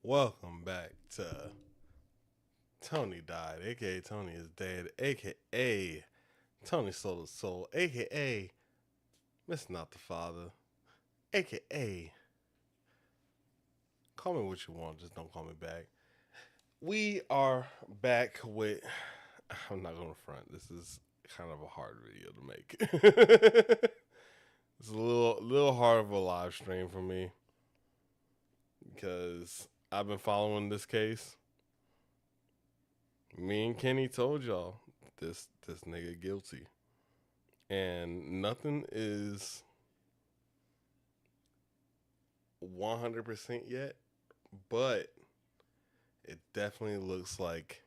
Welcome back to Tony Died, aka Tony is Dead, aka Tony Sold His Soul, aka Miss Not the Father, aka call me what you want, just don't call me back. We are back with. I'm not gonna front. This is kind of a hard video to make. It's a little hard of a live stream for me because I've been following this case. Me and Kenny told y'all this nigga guilty, and nothing is 100% yet, but it definitely looks like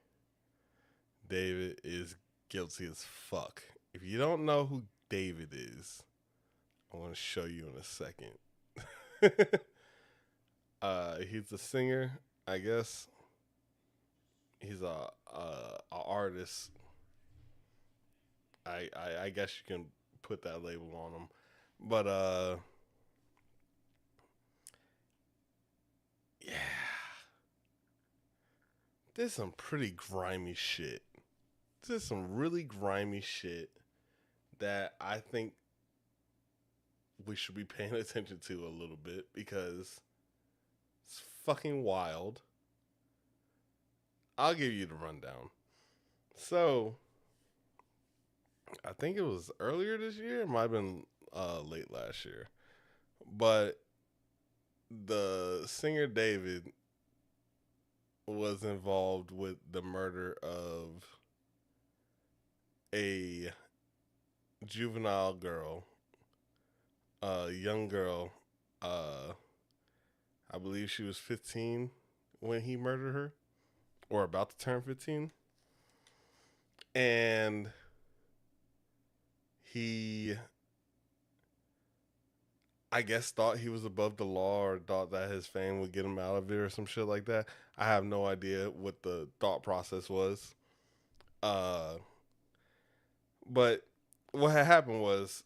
David is guilty as fuck. If you don't know who David is, I'm gonna show you in a second. He's a singer, I guess. He's a artist. I guess you can put that label on him, but yeah, there's some pretty grimy shit. There's some really grimy shit that I think we should be paying attention to a little bit because it's fucking wild. I'll give you the rundown. So, I think it was earlier this year. It might have been late last year. But the singer David was involved with the murder of a juvenile girl, a young girl. Uh, I believe she was 15 when he murdered her, or about to turn 15. And he, I guess, thought he was above the law or thought that his fame would get him out of it or some shit like that. I have no idea what the thought process was. Uh, but what had happened was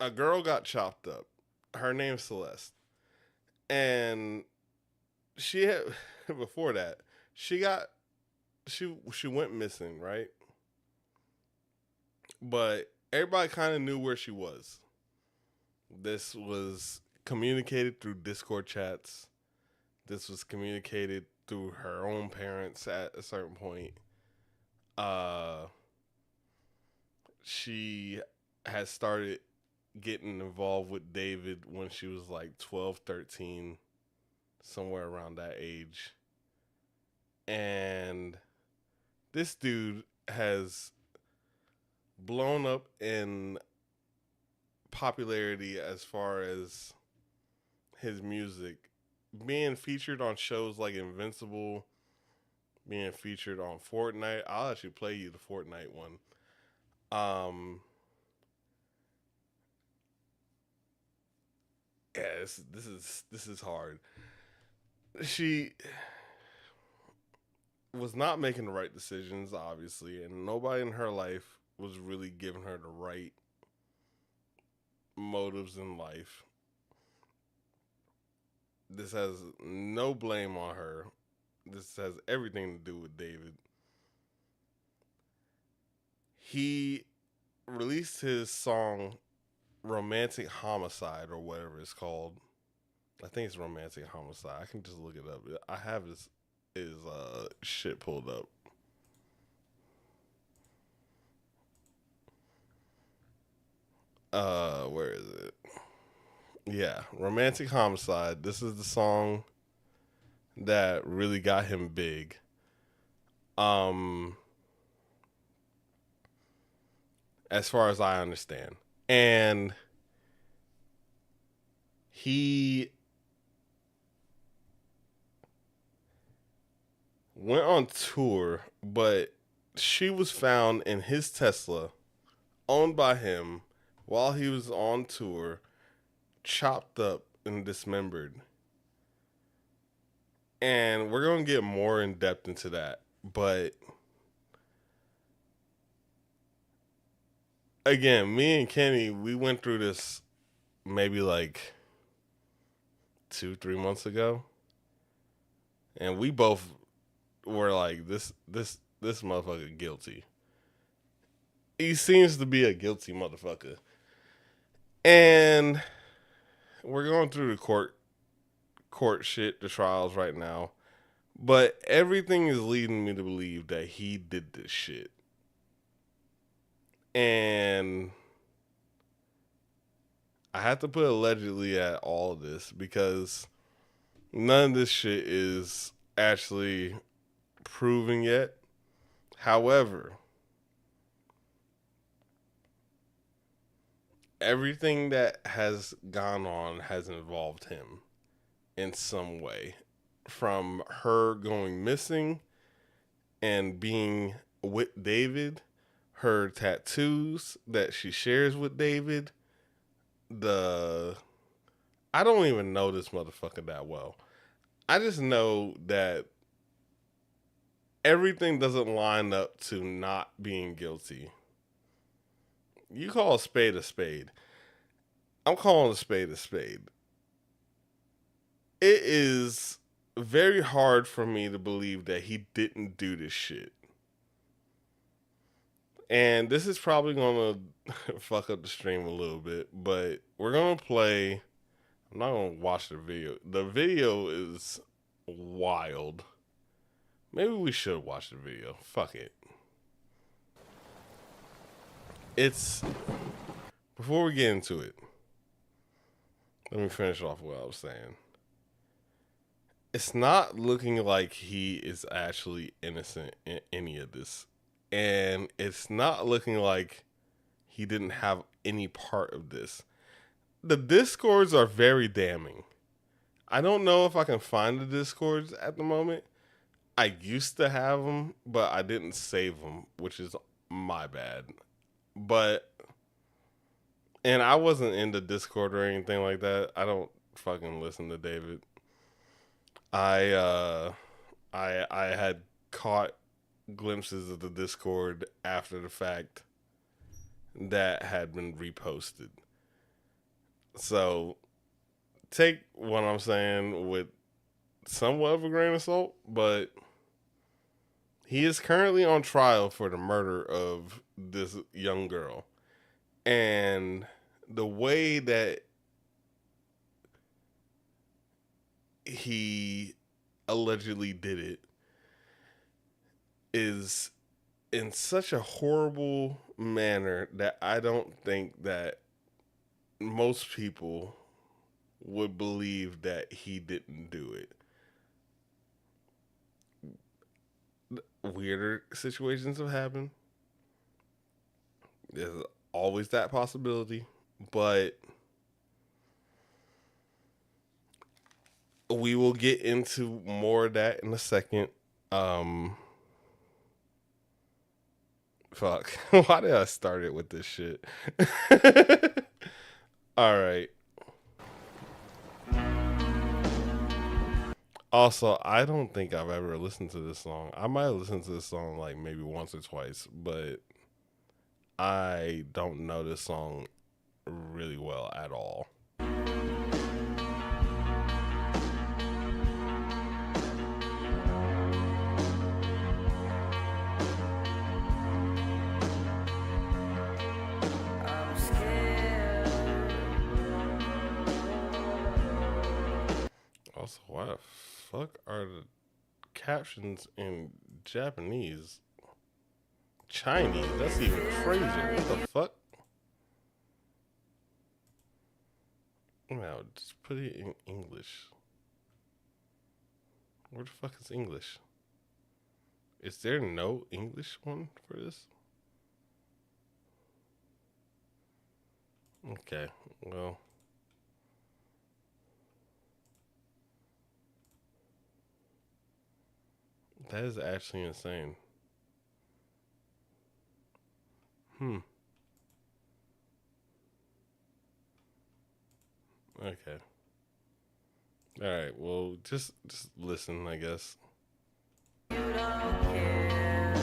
a girl got chopped up. Her name's Celeste. And she had, before that, she got, she went missing, right? But everybody kind of knew where she was. This was communicated through Discord chats. This was communicated through her own parents at a certain point. Uh, she had started getting involved with David when she was like 12, 13, somewhere around that age. And this dude has blown up in popularity as far as his music, being featured on shows like Invincible, being featured on Fortnite. I'll actually play you the Fortnite one. Um, yeah, this is hard. She was not making the right decisions, obviously, and nobody in her life was really giving her the right motives in life. This has no blame on her. This has everything to do with David. He released his song Romantic Homicide or whatever it's called. I think it's Romantic Homicide. I can just look it up. I have his shit pulled up. Where is it? Yeah, Romantic Homicide. This is the song that really got him big. Um as far as I understand. And he went on tour, but she was found in his Tesla, owned by him, while he was on tour, chopped up and dismembered. And we're going to get more in depth into that. But again, me and Kenny, we went through this maybe like 2, 3 months ago. and we both were like, this motherfucker guilty. He seems to be a guilty motherfucker. And we're going through the court shit, the trials right now. But everything is leading me to believe that he did this shit. And I have to put allegedly at all of this because none of this shit is actually proven yet. However, everything that has gone on has involved him in some way. From her going missing and being with David, her tattoos that she shares with David, I don't even know this motherfucker that well. I just know that everything doesn't line up to not being guilty. You call a spade a spade. I'm calling a spade a spade. It is very hard for me to believe that he didn't do this shit. And this is probably going to fuck up the stream a little bit, but we're going to play. I'm not going to watch the video. The video is wild. Maybe we should watch the video. Fuck it. Before we get into it, let me finish off what I was saying. It's not looking like he is actually innocent in any of this. And it's not looking like he didn't have any part of this. The Discords are very damning. I don't know if I can find the Discords at the moment. I used to have them, but I didn't save them, which is my bad. And I wasn't in the Discord or anything like that. I don't fucking listen to David. I had caught glimpses of the Discord after the fact that had been reposted. So take what I'm saying with somewhat of a grain of salt, but he is currently on trial for the murder of this young girl. And the way that he allegedly did it is in such a horrible manner that I don't think that most people would believe that he didn't do it. Weirder situations have happened. There's always that possibility, but we will get into more of that in a second. Fuck. Why did I start it with this shit? All right. Also, I don't think I've ever listened to this song. I might have listened to this song like maybe once or twice, but I don't know this song really well at all. Also, why the fuck are the captions in Japanese? Chinese? That's even crazier. What the fuck? No, just put it in English. Where the fuck is English? Is there no English one for this? Okay, well. That is actually insane. Okay. All right. Well, just listen, I guess. You don't care.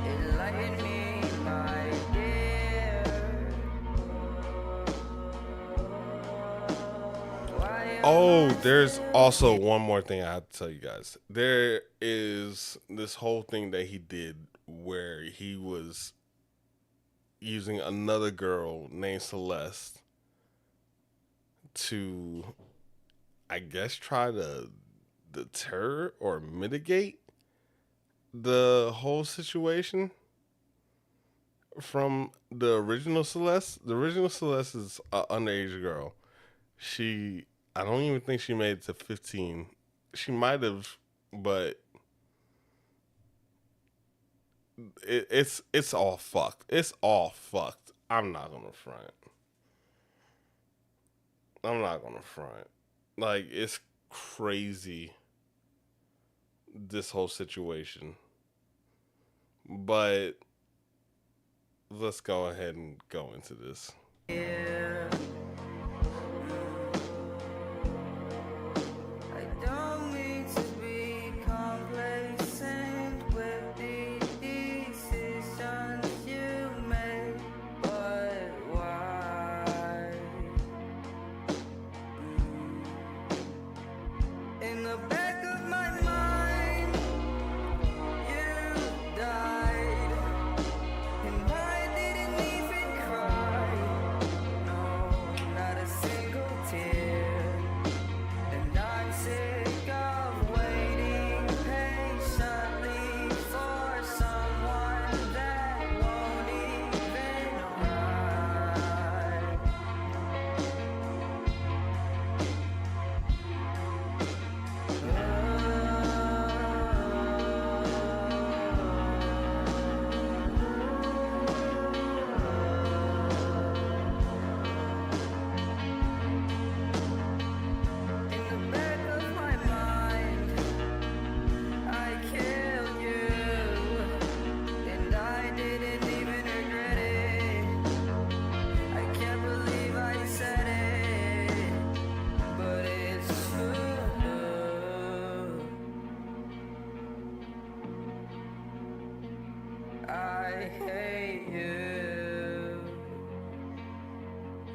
Enlighten me, my dear. Why Oh, there's also one more thing I have to tell you guys. There is this whole thing that he did where he was using another girl named Celeste to, I guess, try to deter or mitigate the whole situation from the original Celeste. The original Celeste is an underage girl. I don't even think she made it to 15. She might have, but it's all fucked. It's all fucked. I'm not gonna front. I'm not gonna front. Like, it's crazy, this whole situation. But let's go ahead and go into this. Yeah.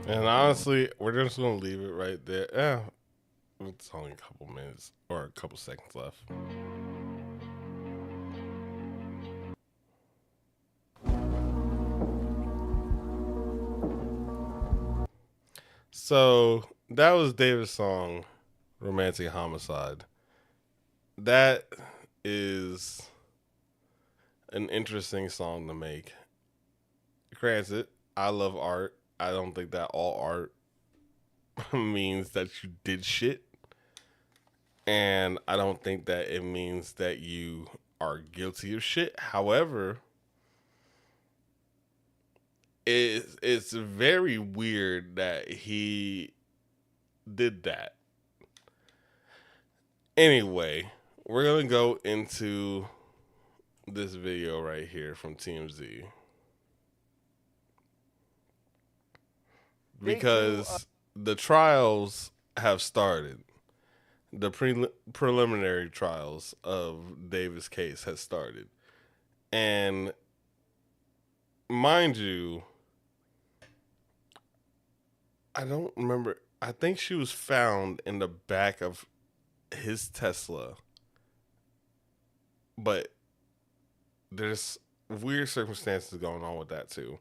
And honestly, we're just gonna leave it right there. Yeah, it's only a couple minutes or a couple seconds left. So that was David's song, "Romantic Homicide." That is an interesting song to make. Granted, I love art. I don't think that all art means that you did shit. And I don't think that it means that you are guilty of shit. However, it's very weird that he did that. Anyway, we're going to go into this video right here from TMZ. Because the trials have started. The preliminary trials of David's case has started. And mind you, I don't remember. I think she was found in the back of his Tesla. But there's weird circumstances going on with that too.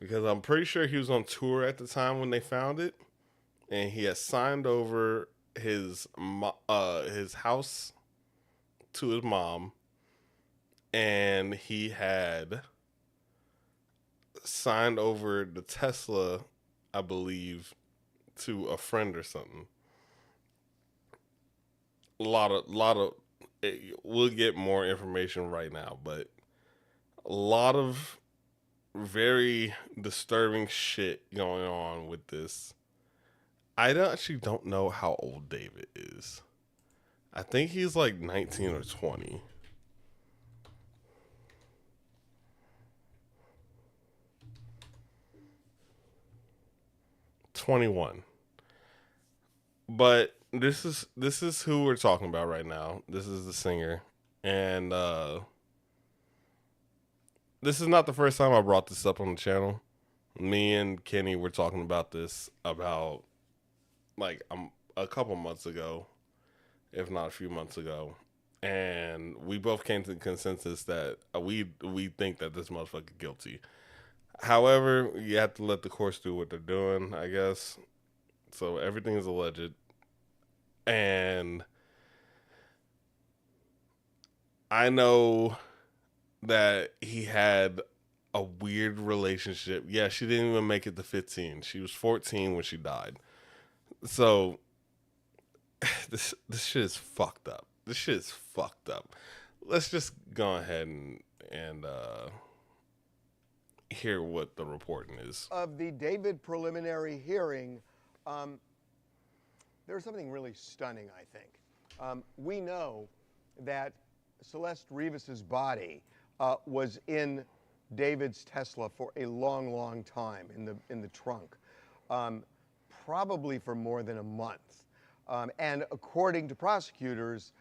Because I'm pretty sure he was on tour at the time when they found it. And he had signed over his house to his mom. And he had signed over the Tesla, I believe, to a friend or something. A lot of we'll get more information right now, but a lot of very disturbing shit going on with this. I actually don't know how old David is. I think he's like 19 or 20. "21. But this is who we're talking about right now. This is the singer. And this is not the first time I brought this up on the channel. Me and Kenny were talking about this about like a couple months ago, if not a few months ago, and we both came to the consensus that we think that this motherfucker guilty. However, you have to let the courts do what they're doing, I guess. So everything is alleged, and I know that he had a weird relationship. Yeah, she didn't even make it to 15. She was 14 when she died. So this shit is fucked up. This shit is fucked up. Let's just go ahead and hear what the reporting is. Of the David preliminary hearing, there's something really stunning, I think. We know that Celeste Rivas's body was in David's Tesla for a long, long time in the trunk, probably for more than a month. And according to prosecutors,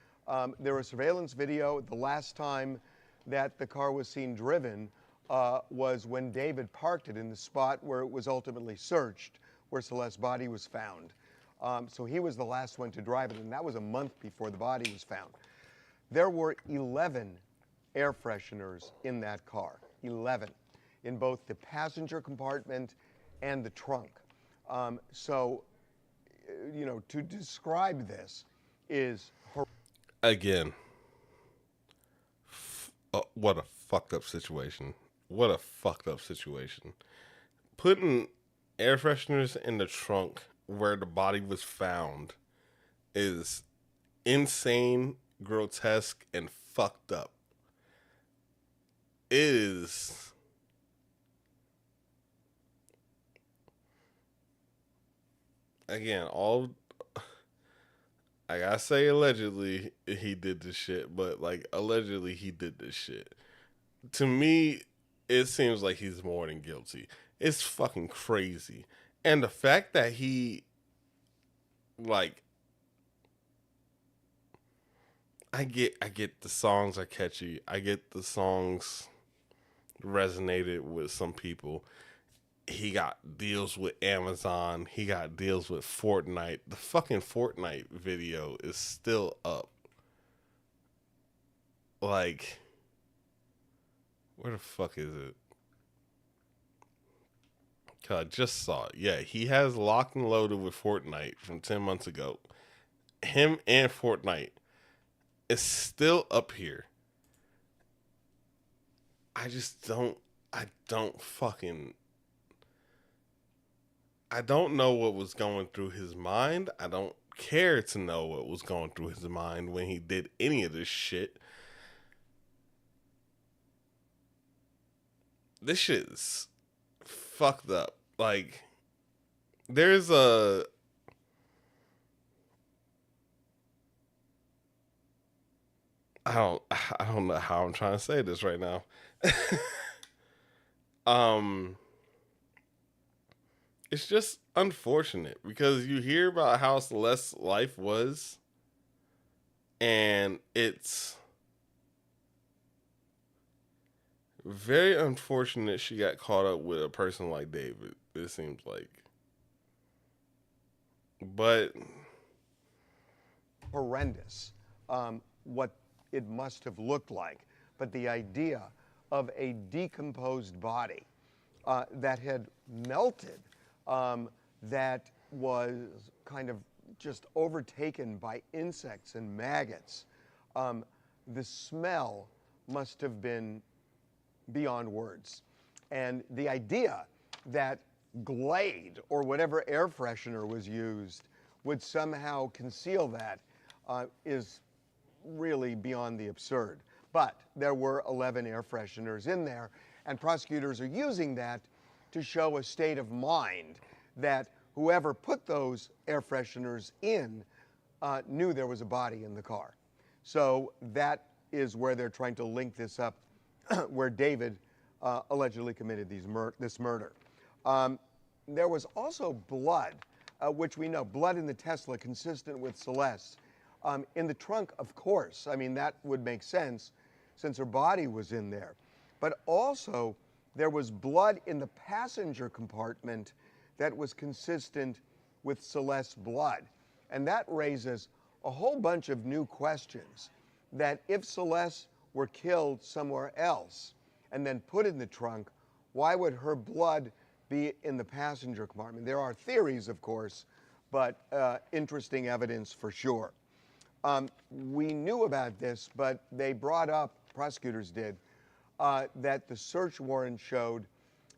there was surveillance video. The last time that the car was seen driven was when David parked it in the spot where it was ultimately searched, where Celeste's body was found. So he was the last one to drive it, and that was a month before the body was found. There were 11 air fresheners in that car, 11, in both the passenger compartment and the trunk. So, you know, to describe this is again. What a fucked up situation. What a fucked up situation. Putting air fresheners in the trunk where the body was found is insane, grotesque, and fucked up. It is. Again, I gotta say allegedly he did this shit, but like allegedly he did this shit. To me, it seems like he's more than guilty. It's fucking crazy. And the fact that he, like, I get the songs are catchy. I get the songs resonated with some people. He got deals with Amazon. He got deals with Fortnite. The fucking Fortnite video is still up. Like, where the fuck is it? I just saw it. Yeah, he has Locked and Loaded with Fortnite from 10 months ago. Him and Fortnite is still up here. I don't know what was going through his mind. I don't care to know what was going through his mind when he did any of this shit. This shit is fucked up. Like, there's a I don't know how I'm trying to say this right now. It's just unfortunate because you hear about how Celeste's life was, and it's very unfortunate she got caught up with a person like David, it seems like. But horrendous, what it must have looked like. But the idea of a decomposed body that had melted, that was kind of just overtaken by insects and maggots, the smell must have been beyond words. And the idea that Glade or whatever air freshener was used would somehow conceal that is really beyond the absurd. But there were 11 air fresheners in there, and prosecutors are using that to show a state of mind that whoever put those air fresheners in knew there was a body in the car. So that is where they're trying to link this up, where David allegedly committed this murder. There was also blood, which we know, blood in the Tesla consistent with Celeste. In the trunk, of course. I mean, that would make sense since her body was in there. But also, there was blood in the passenger compartment that was consistent with Celeste's blood. And that raises a whole bunch of new questions that if Celeste were killed somewhere else and then put in the trunk, why would her blood be in the passenger compartment? There are theories, of course, but interesting evidence for sure. We knew about this, but they brought up, prosecutors did, that the search warrant showed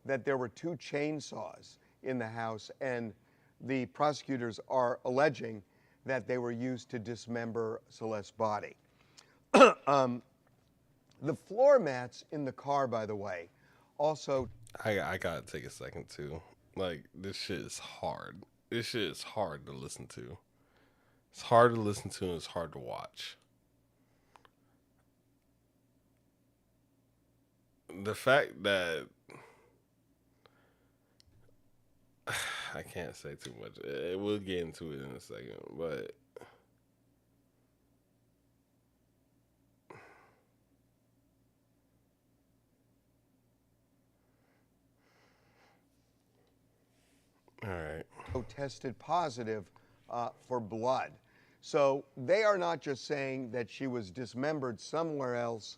that there were 2 chainsaws in the house, and the prosecutors are alleging that they were used to dismember Celeste's body. The floor mats in the car, by the way, also... I gotta take a second too. Like, this shit is hard. This shit is hard to listen to. It's hard to listen to and it's hard to watch. The fact that I can't say too much. We'll get into it in a second, but all right. tested positive for blood. So they are not just saying that she was dismembered somewhere else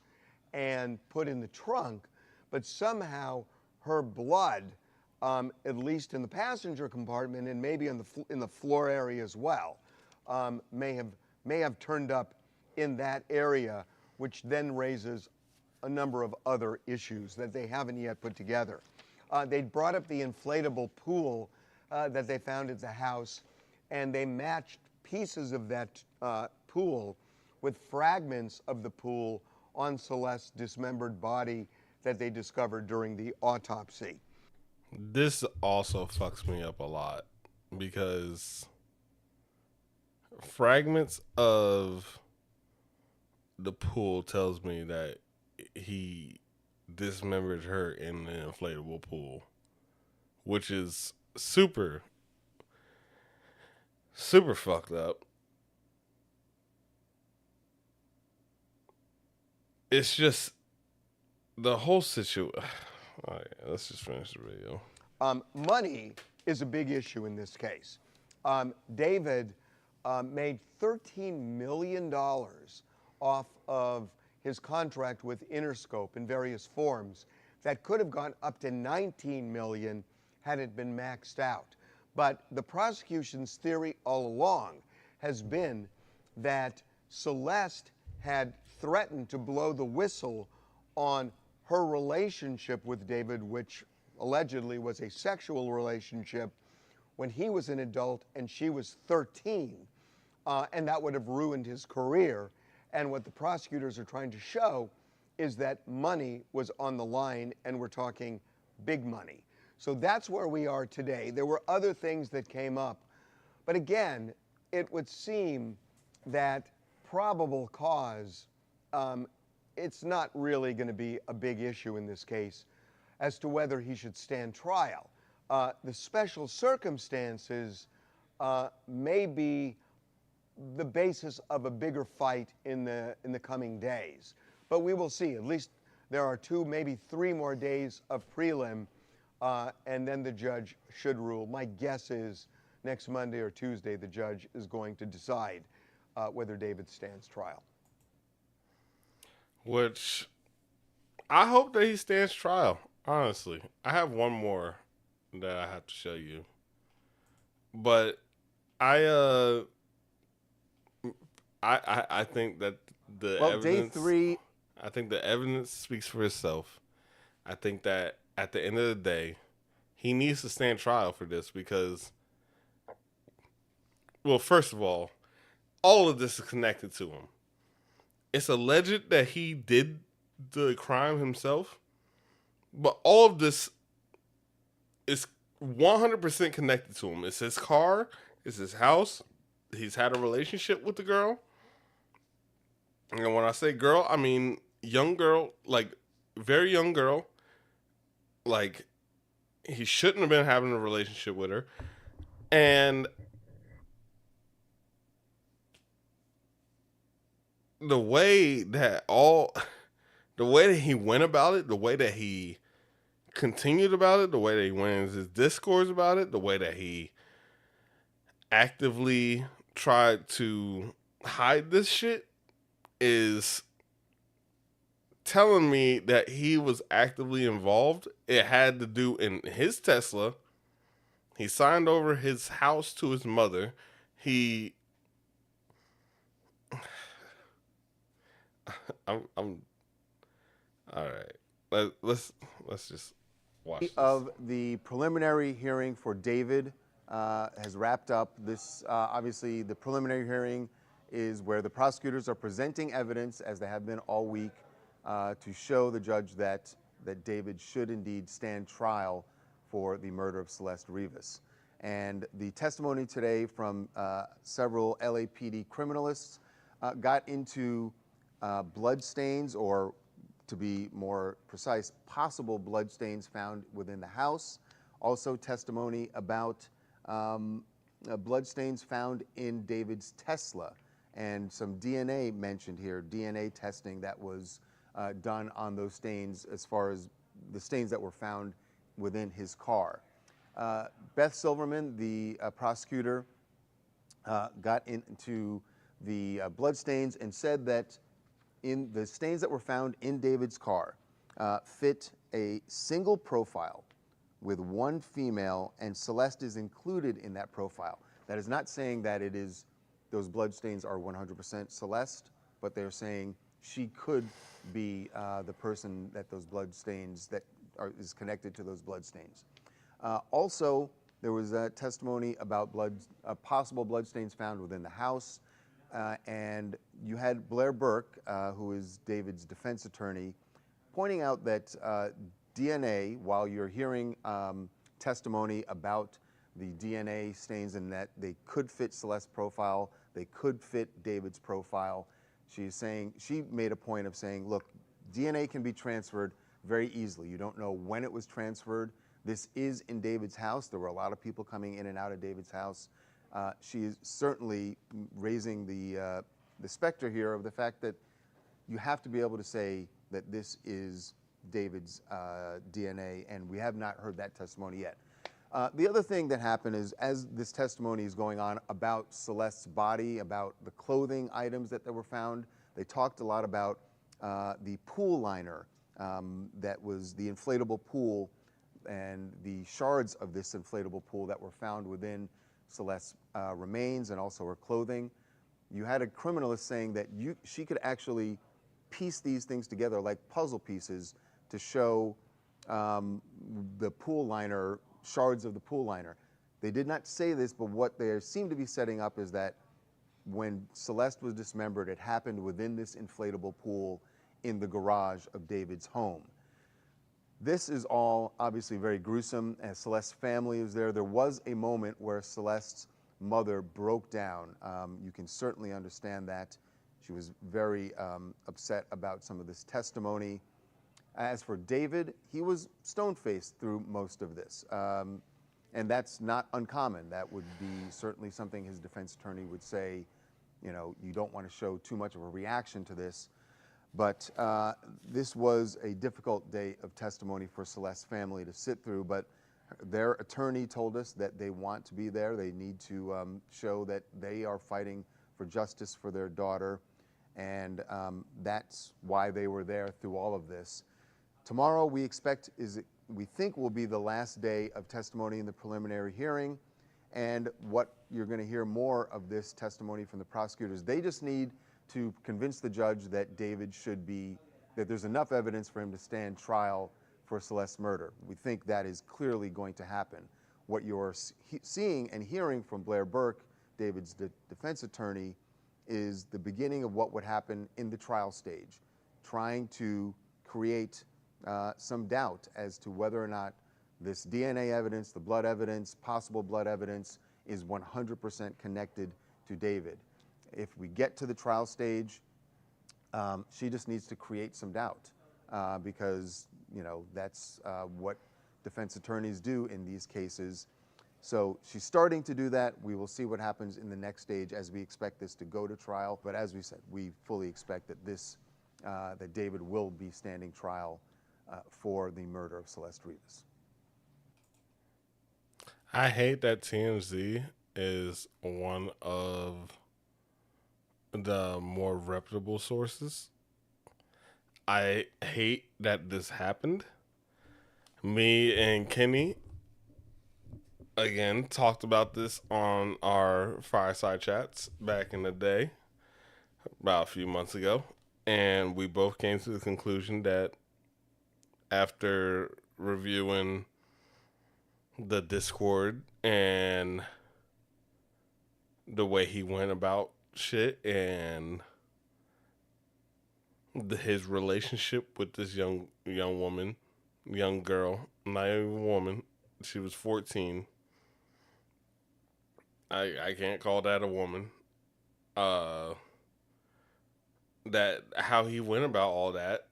and put in the trunk, but somehow her blood, at least in the passenger compartment and maybe in the floor area as well, may have turned up in that area, which then raises a number of other issues that they haven't yet put together. They brought up the inflatable pool that they found at the house, and they matched pieces of that pool with fragments of the pool on Celeste's dismembered body that they discovered during the autopsy. This also fucks me up a lot because fragments of the pool tells me that he dismembered her in the inflatable pool, which is super fucked up. It's just the whole situation. All right, let's just finish the video. Money is a big issue in this case. David made $13 million off of his contract with Interscope in various forms. That could have gone up to $19 million had it been maxed out. But the prosecution's theory all along has been that Celeste had threatened to blow the whistle on her relationship with David, which allegedly was a sexual relationship, when he was an adult and she was 13. And that would have ruined his career. And what the prosecutors are trying to show is that money was on the line, and we're talking big money. So that's where we are today. There were other things that came up. But again, it would seem that probable cause, it's not really going to be a big issue in this case as to whether he should stand trial. The special circumstances may be the basis of a bigger fight in the coming days. But we will see. At least there are 2, maybe 3 more days of prelim, and then the judge should rule. My guess is next Monday or Tuesday, the judge is going to decide whether David stands trial. Which I hope that he stands trial, honestly. I have one more that I have to show you. But I think that the evidence, day 3, I think the evidence speaks for itself. I think that at the end of the day, he needs to stand trial for this because, well, first of all of this is connected to him. It's alleged that he did the crime himself, but all of this is 100% connected to him. It's his car, it's his house, he's had a relationship with the girl. And when I say girl, I mean young girl, like very young girl. Like, he shouldn't have been having a relationship with her. And the way that he went about it, the way that he continued about it, the way that he went in his discourse about it, the way that he actively tried to hide this shit is telling me that he was actively involved. It had to do in his Tesla. He signed over his house to his mother. He, I'm all right. Let's just watch this. Of the preliminary hearing for David has wrapped up. This obviously the preliminary hearing is where the prosecutors are presenting evidence, as they have been all week, to show the judge that David should indeed stand trial for the murder of Celeste Rivas. And the testimony today from several LAPD criminalists got into blood stains, or to be more precise, possible blood stains found within the house. Also testimony about blood stains found in David's Tesla, and some DNA mentioned here, DNA testing that was done on those stains as far as the stains that were found within his car. Beth Silverman, the prosecutor, got into the blood stains and said that in the stains that were found in David's car fit a single profile with one female, and Celeste is included in that profile. That is not saying that it is those blood stains are 100% Celeste, but they're saying she could be the person that those blood stains is connected to those blood stains. Also, there was a testimony about possible blood stains found within the house. And you had Blair Burke, who is David's defense attorney, pointing out that DNA, while you're hearing testimony about the DNA stains and that they could fit Celeste's profile, they could fit David's profile, she made a point of saying, look, DNA can be transferred very easily. You don't know when it was transferred. This is in David's house. There were a lot of people coming in and out of David's house. She is certainly raising the specter here of the fact that you have to be able to say that this is David's DNA, and we have not heard that testimony yet. The other thing that happened is, as this testimony is going on about Celeste's body, about the clothing items that were found, they talked a lot about the pool liner that was the inflatable pool, and the shards of this inflatable pool that were found within Celeste's remains and also her clothing. You had a criminalist saying that she could actually piece these things together like puzzle pieces to show the pool liner, shards of the pool liner. They did not say this, but what they seem to be setting up is that when Celeste was dismembered, it happened within this inflatable pool in the garage of David's home. This is all obviously very gruesome, as Celeste's family is there. There was a moment where Celeste's mother broke down. You can certainly understand that. She was very upset about some of this testimony. As for David, he was stone-faced through most of this. And that's not uncommon. That would be certainly something his defense attorney would say, you know, you don't want to show too much of a reaction to this. But this was a difficult day of testimony for Celeste's family to sit through, but their attorney told us that they want to be there. They need to show that they are fighting for justice for their daughter, and that's why they were there through all of this. Tomorrow we think will be the last day of testimony in the preliminary hearing, and what you're going to hear more of this testimony from the prosecutors. They just need to convince the judge that that there's enough evidence for him to stand trial for Celeste's murder. We think that is clearly going to happen. What you're seeing and hearing from Blair Burke, David's defense attorney, is the beginning of what would happen in the trial stage, trying to create some doubt as to whether or not this DNA evidence, the blood evidence, possible blood evidence, is 100% connected to David. If we get to the trial stage, she just needs to create some doubt because, you know, that's what defense attorneys do in these cases. So she's starting to do that. We will see what happens in the next stage as we expect this to go to trial. But as we said, we fully expect that that David will be standing trial for the murder of Celeste Rivas. I hate that TMZ is one of the more reputable sources. I hate that this happened. Me and Kenny, again, talked about this on our fireside chats back in the day, about a few months ago. And we both came to the conclusion that after reviewing the Discord and the way he went about shit and his relationship with this young woman, young girl, not even a woman. She was 14. I can't call that a woman. Uh, that how he went about all that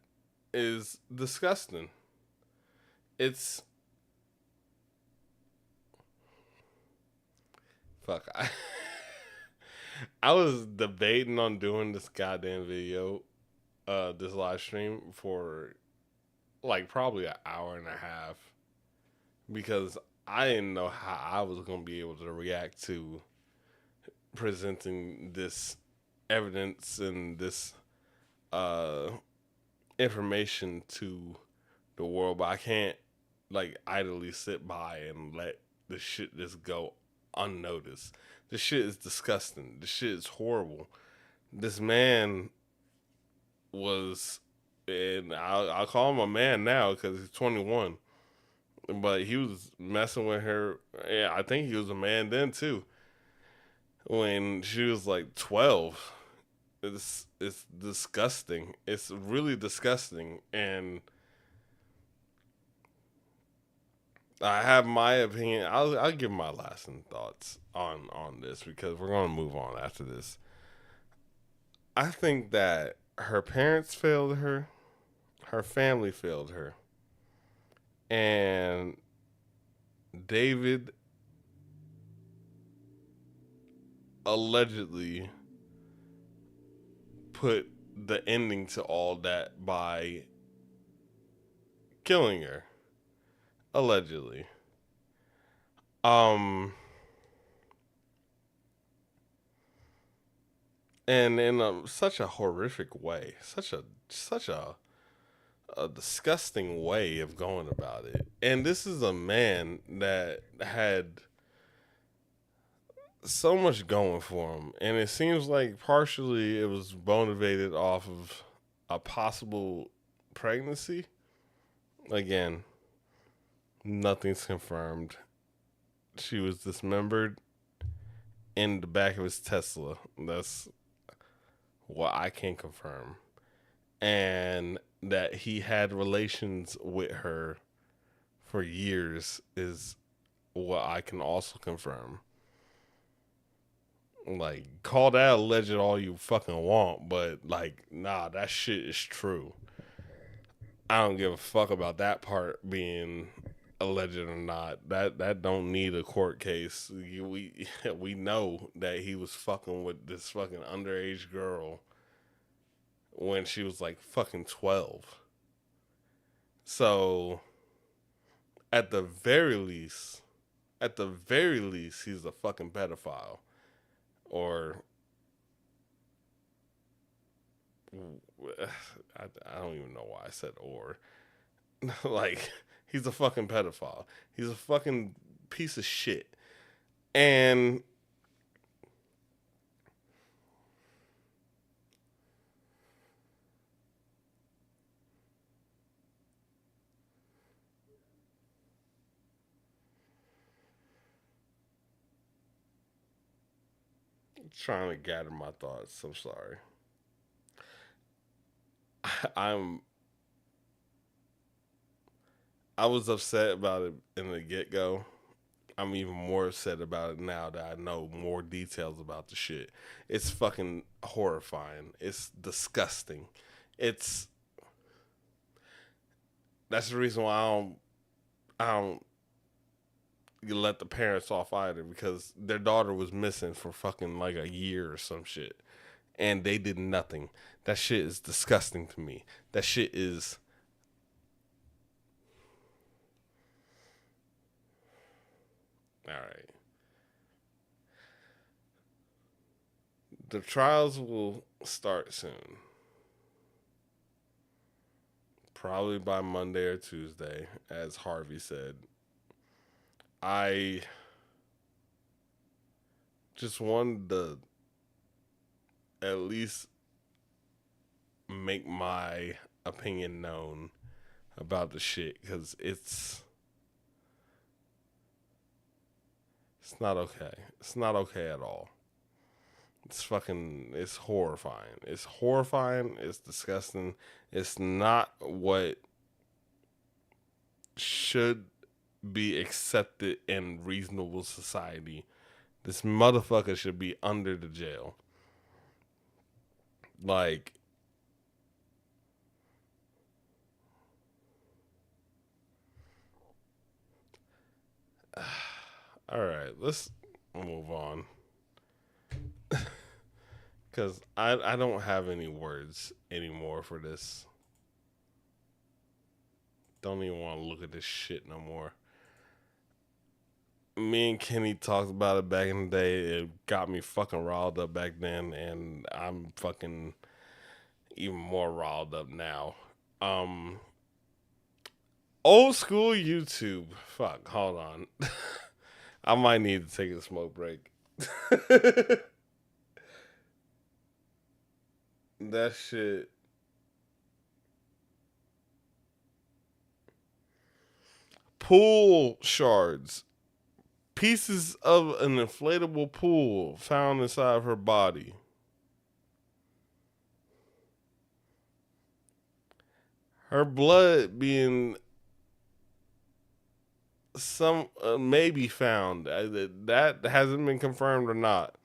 is disgusting. It's fuck. I was debating on doing this goddamn video, this live stream for like probably an hour and a half because I didn't know how I was gonna be able to react to presenting this evidence and this uh information to the world, but I can't like idly sit by and let this shit just go unnoticed. This shit is disgusting. This shit is horrible. This man was, and I'll call him a man now because he's 21, but he was messing with her. Yeah, I think he was a man then too. When she was like 12, it's disgusting. It's really disgusting, and I have my opinion. I'll give my lasting thoughts on this because we're gonna move on after this. I think that her parents failed her family failed her, and David allegedly put the ending to all that by killing her. Allegedly. Um and in such a horrific way, such a disgusting way of going about it. And this is a man that had so much going for him, and it seems like partially it was motivated off of a possible pregnancy. Again, nothing's confirmed. She was dismembered in the back of his Tesla. That's what I can confirm. And that he had relations with her for years is what I can also confirm. Like, call that alleged all you fucking want, but like, nah, that shit is true. I don't give a fuck about that part being alleged or not. That don't need a court case. We know that he was fucking with this fucking underage girl when she was like fucking 12. So at the very least, he's a fucking pedophile. Or I don't even know why I said or. Like, he's a fucking pedophile. He's a fucking piece of shit. And trying to gather my thoughts. I'm sorry. I'm I was upset about it in the get go. I'm even more upset about it now that I know more details about the shit. It's fucking horrifying. It's disgusting. It's That's the reason why I don't let the parents off either, because their daughter was missing for fucking like a year or some shit, and they did nothing. That shit is disgusting to me. That shit is. All right. The trials will start soon. Probably by Monday or Tuesday, as Harvey said. I just wanted to at least make my opinion known about the shit, because it's not okay. It's not okay at all. It's horrifying. It's horrifying. It's disgusting. It's not what should be accepted in reasonable society. This motherfucker should be under the jail. Like, all right, let's move on. Because I don't have any words anymore for this. Don't even want to look at this shit no more. Me and Kenny talked about it back in the day. It got me fucking riled up back then, and I'm fucking even more riled up now. Old school YouTube. Fuck, hold on. I might need to take a smoke break. That shit. Pool shards. Pieces of an inflatable pool found inside her body. Her blood being some maybe found. That hasn't been confirmed or not,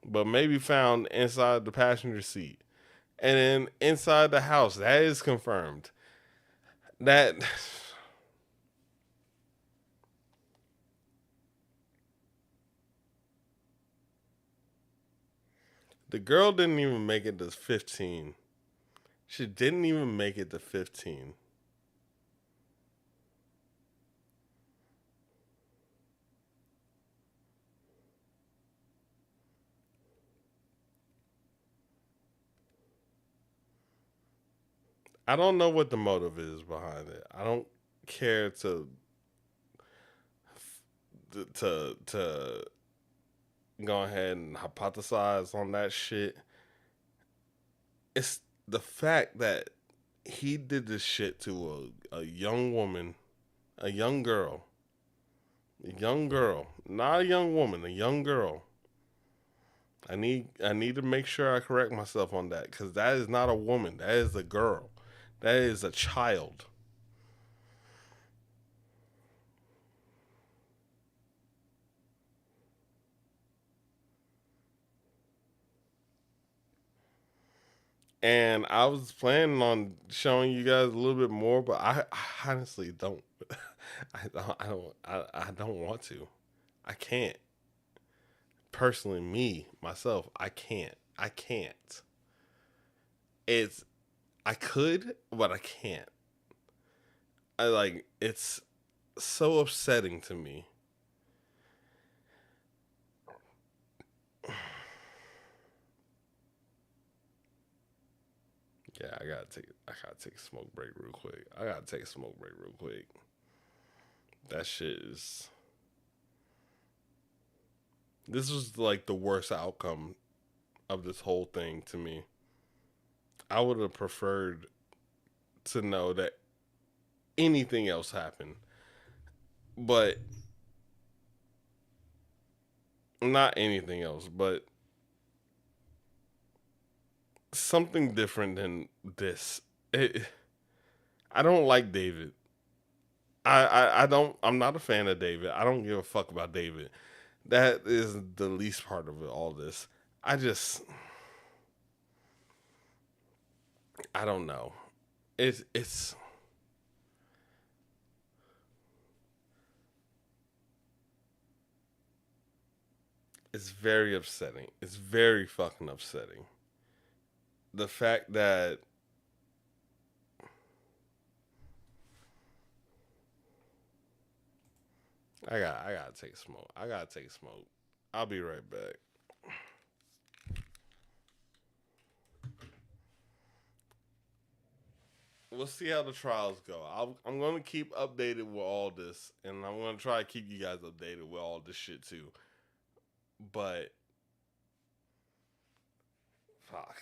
but maybe found inside the passenger seat. And then inside the house, that is confirmed. That the girl didn't even make it to 15. She didn't even make it to 15. I don't know what the motive is behind it. I don't care to go ahead and hypothesize on that shit. It's the fact that he did this shit to a young woman, a young girl, not a young woman, a young girl. I need to make sure I correct myself on that, because that is not a woman. That is a girl. That is a child. And I was planning on showing you guys a little bit more, but I honestly don't. I don't want to. I can't. Personally, myself, I can't. I can't. It's I could, but I can't. It's so upsetting to me. Yeah, I gotta take a smoke break real quick. That shit is. This was like the worst outcome of this whole thing to me. I would have preferred to know that anything else happened, but not anything else, but something different than this. I don't like David. I don't. I'm not a fan of David. I don't give a fuck about David. That is the least part of it, all this. I just. I don't know. It's very upsetting. It's very fucking upsetting. The fact that I gotta take a smoke. I'll be right back. we'll see how the trials go. I'm going to keep updated with all this, and I'm going to try to keep you guys updated with all this shit too. But fuck.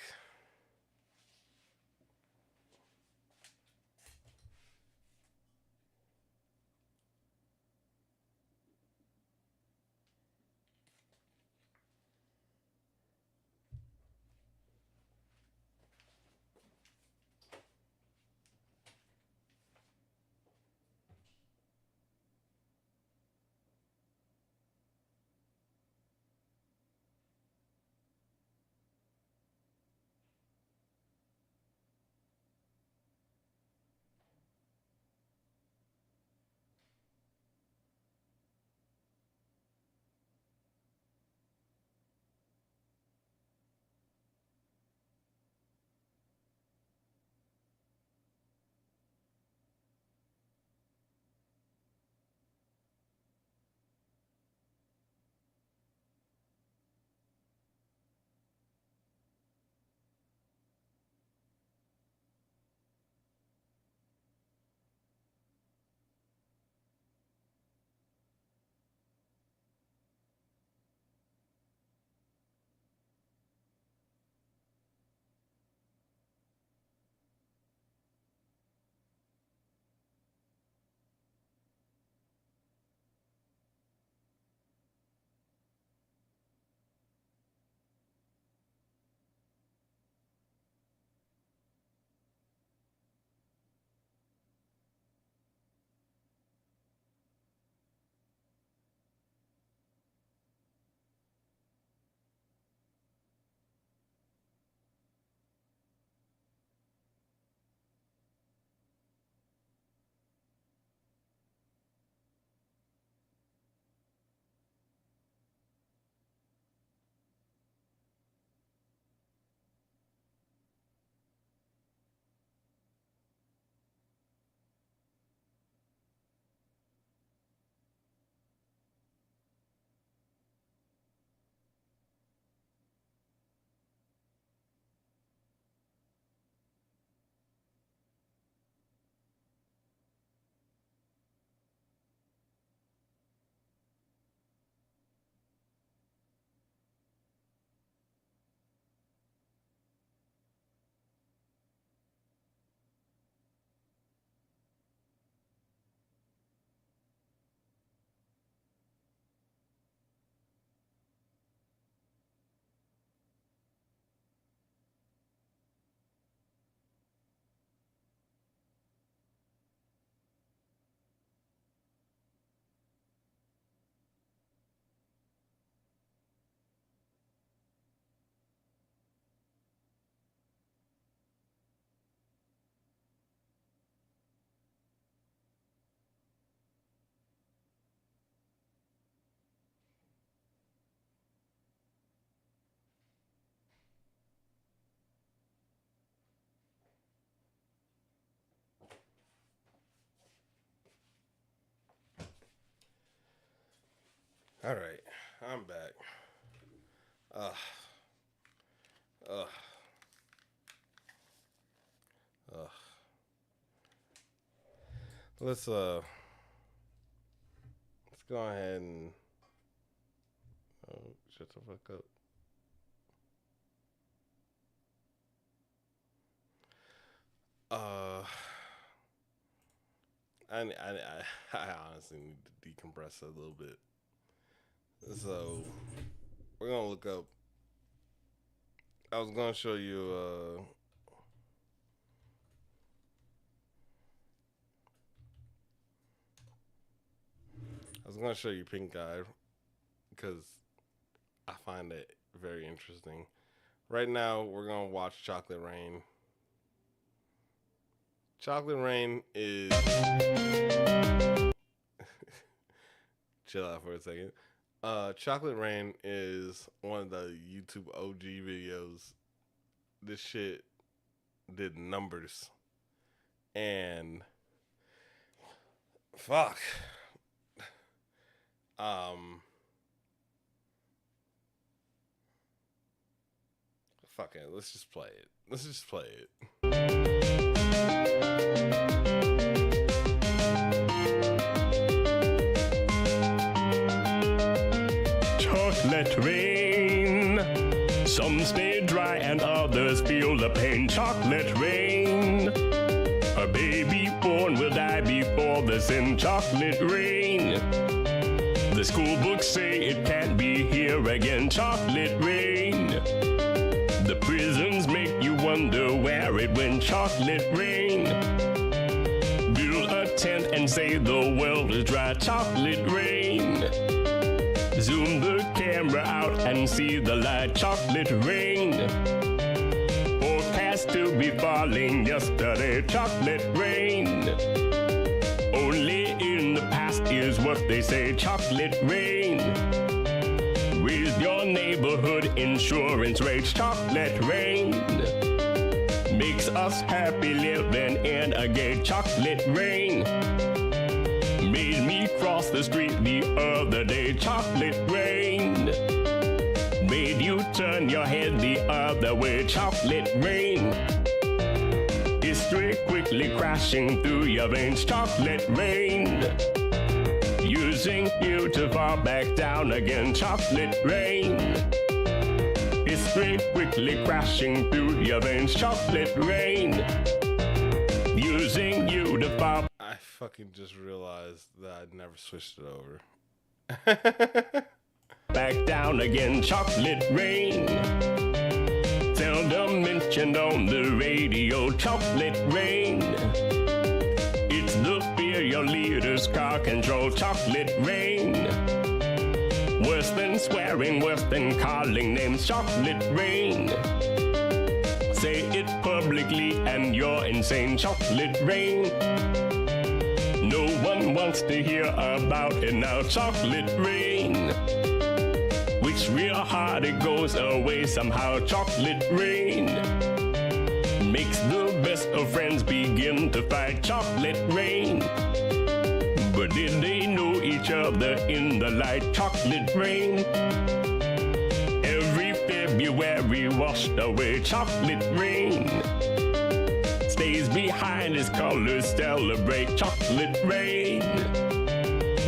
All right, I'm back. Ugh. Ugh. Ugh. Let's go ahead and shut the fuck up. Uh, I honestly need to decompress a little bit. So we're gonna look up. I was gonna show you. I was gonna show you Pink Eye because I find it very interesting. Right now, we're gonna watch Chocolate Rain. Chocolate Rain is. Chill out for a second. Chocolate Rain is one of the YouTube OG videos. This shit did numbers. And fuck. Fuck it. Let's just play it. Chocolate rain. Some stay dry and others feel the pain. Chocolate rain. A baby born will die before the sin. Chocolate rain. The school books say it can't be here again. Chocolate rain. The prisons make you wonder where it went. Chocolate rain. Build a tent and say the world is dry. Chocolate rain. Zoom the camera out and see the light. Chocolate rain. Forecast to be falling yesterday. Chocolate rain. Only in the past is what they say. Chocolate rain. Raise your neighborhood insurance rates. Chocolate rain. Makes us happy living in a gay. Chocolate rain. Made me cross the street the other day. Chocolate rain. Made you turn your head the other way. Chocolate rain. History quickly crashing through your veins. Chocolate rain. Using you to fall back down again. Chocolate rain. History quickly crashing through your veins. Chocolate rain. Using you to fall. I fucking just realized that I never switched it over. Back down again. Chocolate rain. Seldom mentioned on the radio. Chocolate rain. It's the fear your leaders car control. Chocolate rain. Worse than swearing, worse than calling names. Chocolate rain. Say it publicly and you're insane. Chocolate rain. No one wants to hear about it now. Chocolate rain. Which real hard it goes away somehow. Chocolate rain. Makes the best of friends begin to fight. Chocolate rain. But did they know each other in the light? Chocolate rain. Every February washed away. Chocolate rain. Stays behind as colors celebrate. Chocolate rain.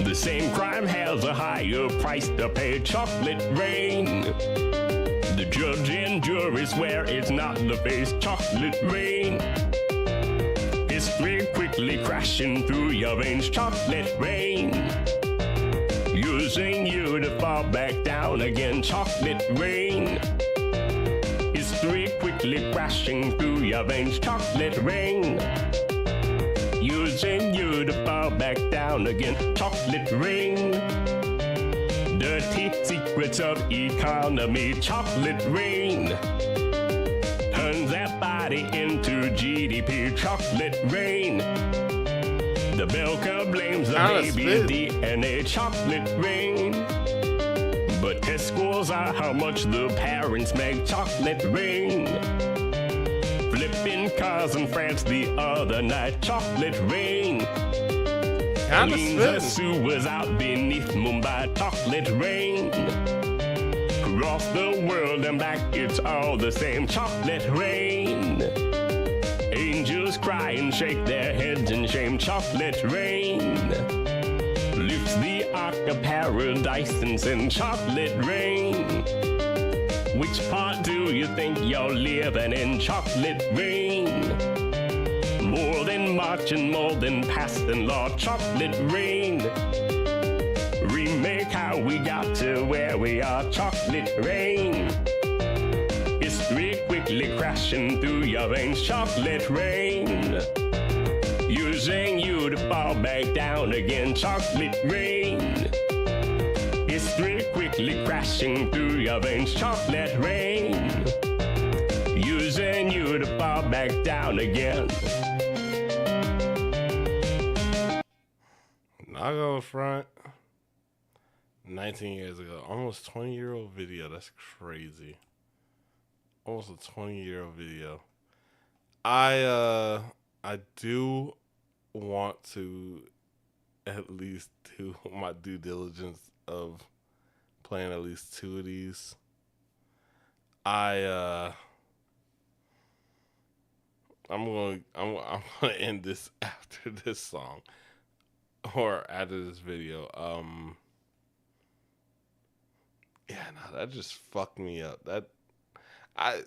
The same crime has a higher price to pay. Chocolate rain. The judge and jury swear it's not the face. Chocolate rain. History quickly crashing through your veins. Chocolate rain. Using you to fall back down again. Chocolate rain. History quickly crashing through your veins. Chocolate rain. Using you to fall back down again. Chocolate rain. Dirty secrets of economy. Chocolate rain. Turns that body into GDP. Chocolate rain. The bell curve blames the baby's DNA. Chocolate rain. But test scores are how much the parents make. Chocolate rain. Flipping cars in France the other night. Chocolate rain. Cleans the sewers out beneath Mumbai. Chocolate rain. Across the world and back, it's all the same. Chocolate rain. Angels cry and shake their heads in shame. Chocolate rain. Lifts the ark of paradise and sends. Chocolate rain. Which part do you think you're living in? Chocolate rain. More than March and more than past and law. Chocolate rain. Remake how we got to where we are. Chocolate rain. History quickly crashing through your veins. Chocolate rain. Using you to fall back down again. Chocolate rain. History quickly crashing through your veins. Chocolate rain. Using you to fall back down again. Not gonna front. 19 years ago. Almost 20-year-old video. That's crazy. Almost a 20-year-old video. I do want to at least do my due diligence of playing at least two of these. I I'm gonna end this after this song or after this video. Yeah, no, that just fucked me up. I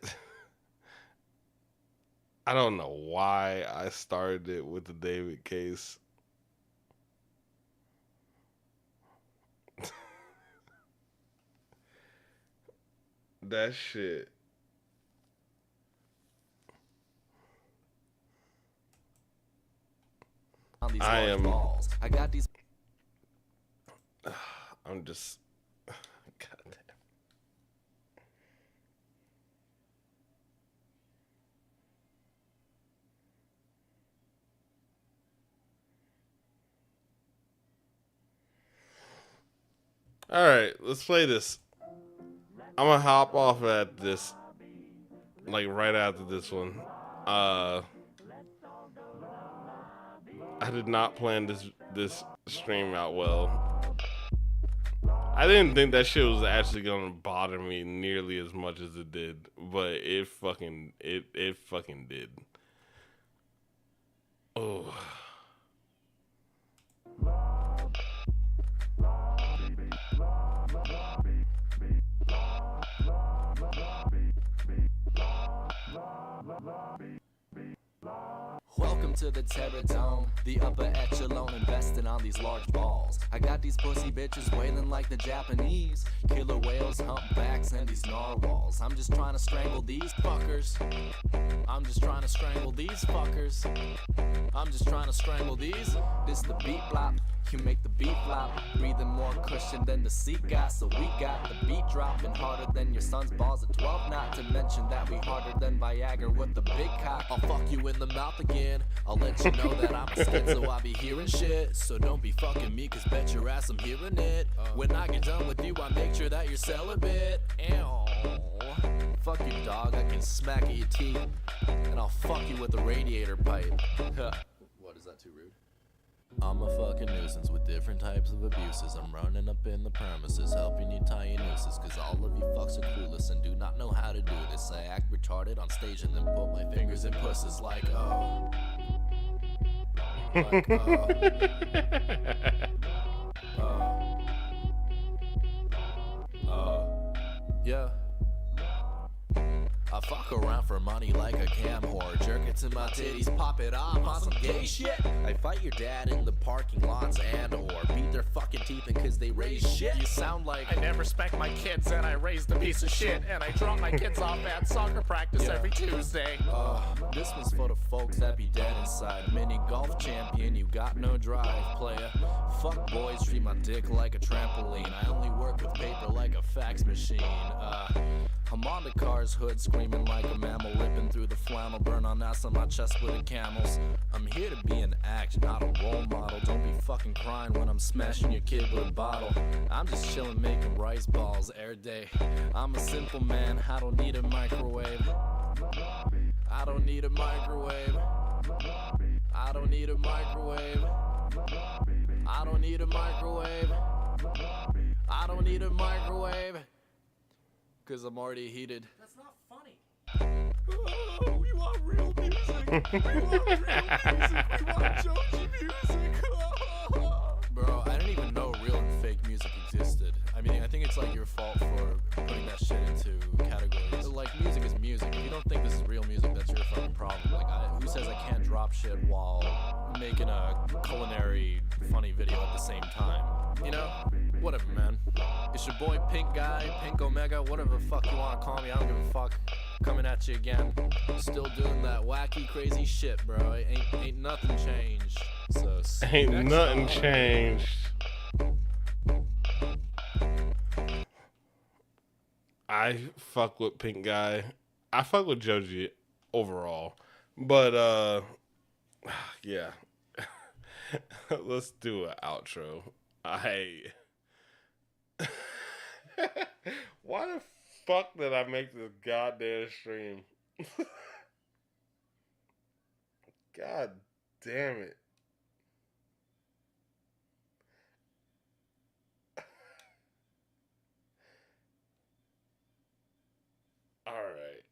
I don't know why I started it with the David case. That shit. I am. I got these. I'm just. God damn. All right, let's play this. I'm gonna hop off at this, like right after this one. I did not plan this stream out well. I didn't think that shit was actually gonna bother me nearly as much as it did, but it fucking did. Oh. Welcome to the Terror Dome, the upper echelon investing on these large balls. I got these pussy bitches wailing like the Japanese. Killer whales, humpbacks, and these narwhals. I'm just trying to strangle these fuckers. I'm just trying to strangle these fuckers. I'm just trying to strangle these. This the beat flop. You make the beat flop, breathing more cushion than the seat got. So we got the beat dropping harder than your son's balls at 12. Not to mention that we harder than Viagra with the big cock. I'll fuck you in the mouth again. I'll let you know that I'm a schizo, I be hearing shit. So don't be fucking me, cause bet your ass I'm hearing it. When I get done with you, I make sure that you're celibate. Ew. Fuck you, dog, I can smack at your teeth. And I'll fuck you with a radiator pipe. What, is that too rude? I'm a fucking nuisance with different types of abuses. I'm running up in the premises, helping you tie your nooses. Cause all of you fucks are clueless and do not know how to do this. I act retarded on stage and then put my fingers in pussies like, oh. Like, yeah. I fuck around for money like a cam whore. Jerk it to my titties, pop it off on some gay shit. I fight your dad in the parking lots and or beat their fucking teeth in cause they raise shit. You sound like I never spank my kids and I raised a piece of shit. And I drop my kids off at soccer practice every Tuesday. This one's for the folks that be dead inside. Mini golf champion, you got no drive, player. Fuck boys, treat my dick like a trampoline. I only work with paper like a fax machine. I'm on the car's hood, screaming like a mammal, ripping through the flannel, burn on ass on my chest with the camels. I'm here to be an act, not a role model. Don't be fucking crying when I'm smashing your kid with a bottle. I'm just chilling, making rice balls air day. I'm a simple man, I don't need a microwave. I don't need a microwave. I don't need a microwave. I don't need a microwave. I don't need a microwave. Cause I'm already heated. That's not funny. Oh, we want real music. We want real music. We want Joji music. Bro, I didn't even know real and fake music existed. I mean, I think it's like your fault for putting that shit into categories. Like, music is music. If you don't think this is real music, that's your fucking problem. Like, who says I can't drop shit while making a culinary funny video at the same time? You know? Whatever, man. It's your boy Pink Guy, Pink Omega, whatever the fuck you wanna call me. I don't give a fuck. Coming at you again. Still doing that wacky, crazy shit, bro. Ain't nothing changed. So Ain't nothing changed. I fuck with Pink Guy. I fuck with Joji overall. But yeah. Let's do an outro. Why the fuck did I make this goddamn stream? God damn it. All right.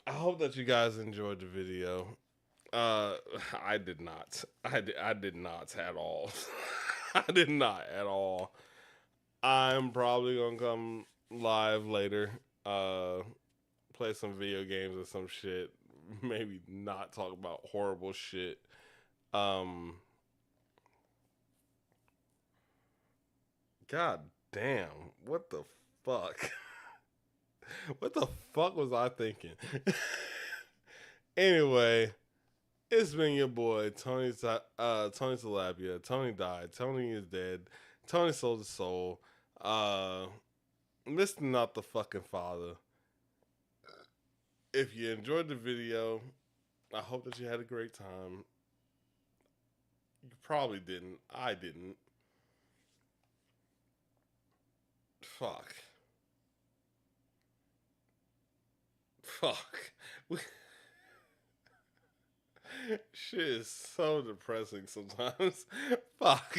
I hope that you guys enjoyed the video. I did not. I did not at all. I did not at all. I'm probably gonna come live later. Play some video games or some shit. Maybe not talk about horrible shit. God damn. What the fuck? What the fuck was I thinking? Anyway, it's been your boy Tony Tilapia. Tony died. Tony is dead. Tony sold his soul. Mr. Not the fucking father. If you enjoyed the video, I hope that you had a great time. You probably didn't. I didn't. Fuck. Fuck. Shit is so depressing sometimes. Fuck.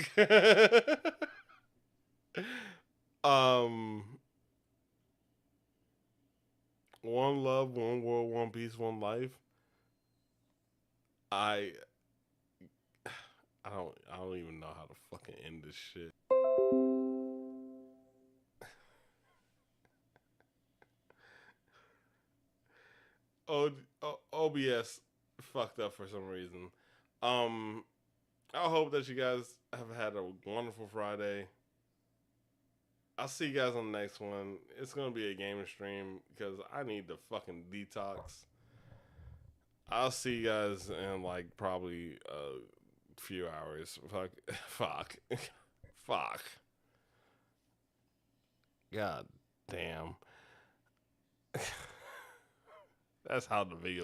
One love, one world, one peace, one life. I don't even know how to fucking end this shit. OBS fucked up for some reason. I hope that you guys have had a wonderful Friday. I'll see you guys on the next one. It's gonna be a gaming stream because I need to fucking detox. I'll see you guys in like probably a few hours. Fuck. Fuck. God damn. That's how the video